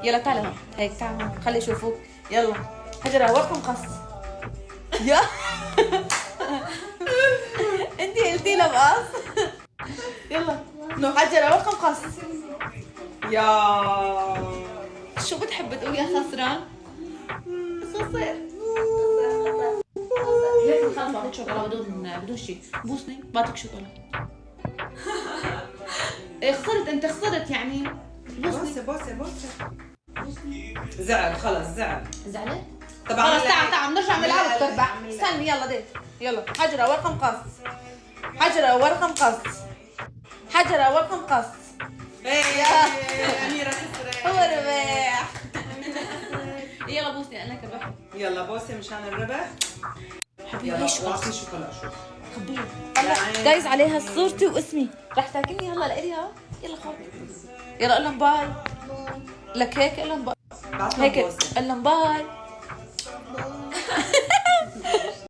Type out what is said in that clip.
يلا تعالى هون، هيك تعال هون خلي يشوفوك. يلا حجرة ورقة مقص. يا انت قلتي له مقص. يلا نو حجرة ورقة مقص. يا شو بتحب تقول يا خسران؟ خسر. ليك خلص بعطيك شوكولا بدون شيء. بوسني بعطيك شوكولا. ايه خسرت انت، خسرت يعني. بوسه بوسه بوسه. زعل خلص زعل. زعلت؟ طبعا خلص تعال بنرجع نلعب بتربح. استني يلا ديت. يلا حجرة ورقة مقص. حجرة ورقة مقص. حجرة ورقة مقص. يا أميرة خسرت. هو ربح. يلا بوسني انا ربحت. يلا بوسه مشان الربح. حبيبي يلا هي شوكولا. واعطي شوكولا شوف. خبيها. هلا جايز عليها صورتي واسمي. رح تاكلني هلا لإلها؟ يلا خذ. يلا قول لهم باي. لك هيك قول لهم باي. بعطهم هيك بوسه. قول لهم باي.